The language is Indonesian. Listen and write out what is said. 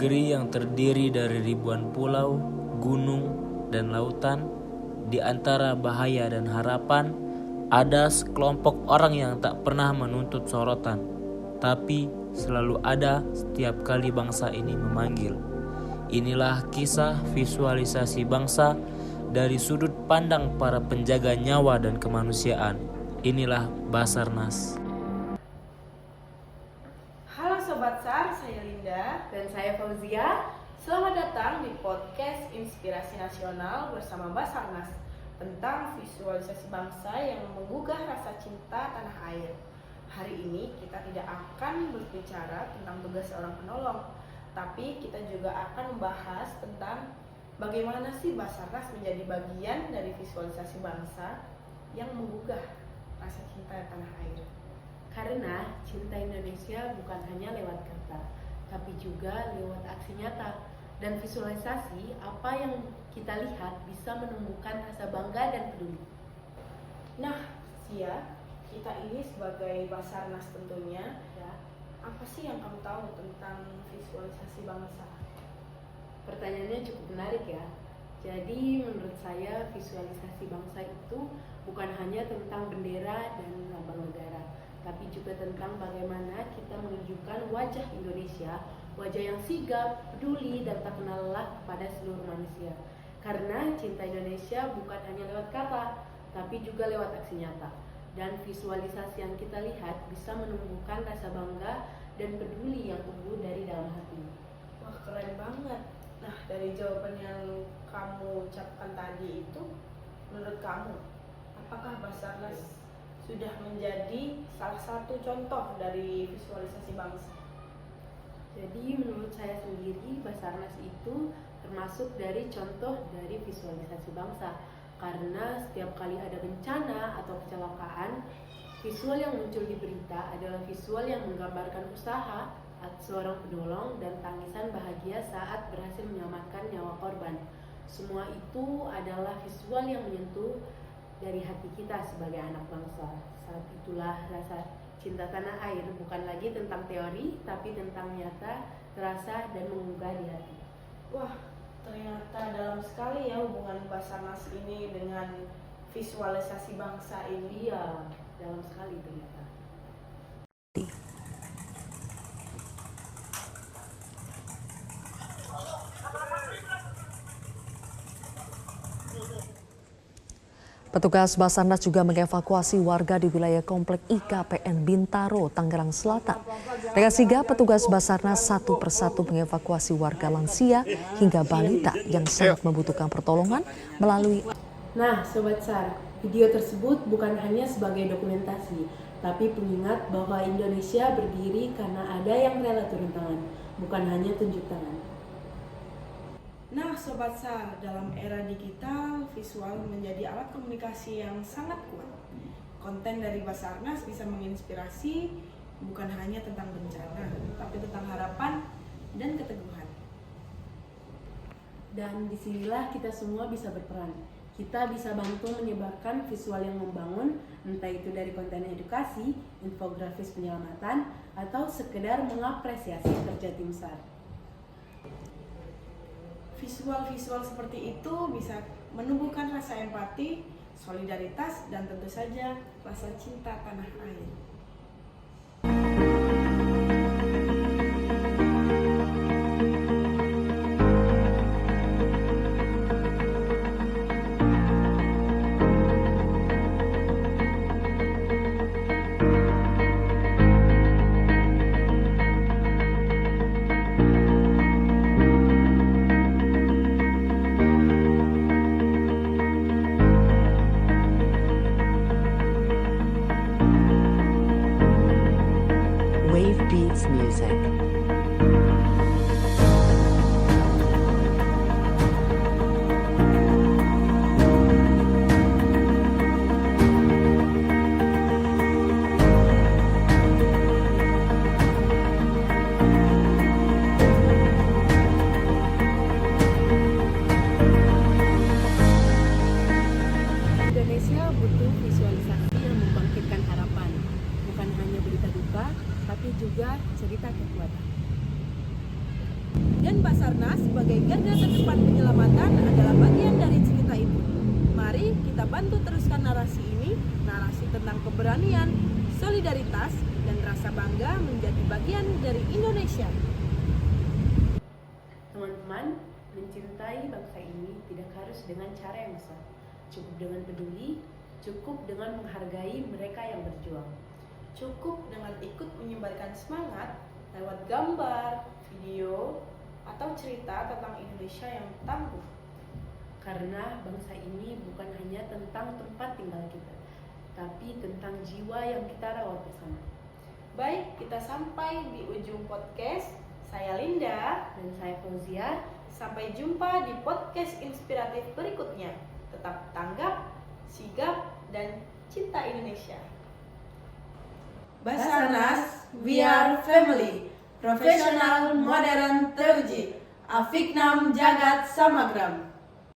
negeri yang terdiri dari ribuan pulau, gunung, dan lautan. Di antara bahaya dan harapan, ada sekelompok orang yang tak pernah menuntut sorotan, tapi selalu ada setiap kali bangsa ini memanggil. Inilah kisah visualisasi bangsa dari sudut pandang para penjaga nyawa dan kemanusiaan. Inilah Basarnas. Halo Sobat SAR, saya Linda dan saya Fauzia. Selamat datang di podcast Inspirasi Nasional bersama Basarnas tentang visualisasi bangsa yang menggugah rasa cinta tanah air. Hari ini kita tidak akan berbicara tentang tugas seorang penolong, tapi kita juga akan membahas tentang bagaimana sih Basarnas menjadi bagian dari visualisasi bangsa yang menggugah rasa cinta tanah air. Karena cinta Indonesia bukan hanya lewat kata, tapi juga lewat aksi nyata. Dan visualisasi apa yang kita lihat bisa menumbuhkan rasa bangga dan peduli. Nah, Sia, kita ini sebagai Basarnas tentunya, ya, apa sih yang kamu tahu tentang visualisasi bangsa? Pertanyaannya cukup menarik ya. Jadi menurut saya visualisasi bangsa itu bukan hanya tentang bendera dan lambang negara, tapi juga tentang bagaimana kita menunjukkan wajah Indonesia, wajah yang sigap, peduli, dan tak kenal lelah kepada seluruh manusia. Karena cinta Indonesia bukan hanya lewat kata, tapi juga lewat aksi nyata. Dan visualisasi yang kita lihat bisa menumbuhkan rasa bangga dan peduli yang tumbuh dari dalam hati. Wah, keren banget. Nah, dari jawaban yang kamu ucapkan tadi itu, menurut kamu, apakah Basarnas sudah menjadi salah satu contoh dari visualisasi bangsa? Jadi menurut saya sendiri Basarnas itu termasuk dari contoh dari visualisasi bangsa. Karena setiap kali ada bencana atau kecelakaan, visual yang muncul di berita adalah visual yang menggambarkan usaha seorang penolong dan tangisan bahagia saat berhasil menyelamatkan nyawa korban. Semua itu adalah visual yang menyentuh dari hati kita sebagai anak bangsa. Saat itulah rasa cinta tanah air bukan lagi tentang teori, tapi tentang nyata, terasa, dan menggugah di hati. Wah, ternyata dalam sekali ya hubungan Basarnas ini dengan visualisasi bangsa ini. Iya, dalam sekali ternyata. Petugas Basarnas juga mengevakuasi warga di wilayah Komplek IKPN Bintaro, Tangerang Selatan. Dengan sigap, petugas Basarnas satu persatu mengevakuasi warga lansia hingga balita yang sangat membutuhkan pertolongan melalui. Nah, Sobat SAR, video tersebut bukan hanya sebagai dokumentasi, tapi pengingat bahwa Indonesia berdiri karena ada yang rela turun tangan, bukan hanya tunjuk tangan. Nah, Sobat SAR, dalam era digital, visual menjadi alat komunikasi yang sangat kuat. Konten dari Basarnas bisa menginspirasi bukan hanya tentang bencana, tapi tentang harapan dan keteguhan. Dan disinilah kita semua bisa berperan. Kita bisa bantu menyebarkan visual yang membangun, entah itu dari konten edukasi, infografis penyelamatan, atau sekedar mengapresiasi kerja tim SAR. Visual-visual seperti itu bisa menumbuhkan rasa empati, solidaritas, dan tentu saja rasa cinta tanah air. Basarnas sebagai garda terdepan penyelamatan adalah bagian dari cerita itu. Mari kita bantu teruskan narasi ini, narasi tentang keberanian, solidaritas, dan rasa bangga menjadi bagian dari Indonesia. Teman-teman, mencintai bangsa ini tidak harus dengan cara yang besar. Cukup dengan peduli, cukup dengan menghargai mereka yang berjuang. Cukup dengan ikut menyebarkan semangat lewat gambar, video, atau cerita tentang Indonesia yang tangguh. Karena bangsa ini bukan hanya tentang tempat tinggal kita, tapi tentang jiwa yang kita rawat bersama. Baik, kita sampai di ujung podcast. Saya Linda Dan saya Fauzia. Sampai jumpa di podcast inspiratif berikutnya. Tetap tanggap, sigap, dan cinta Indonesia. Basarnas, we are family. Profesional, modern, terji. Afiknam Jagat Samagram.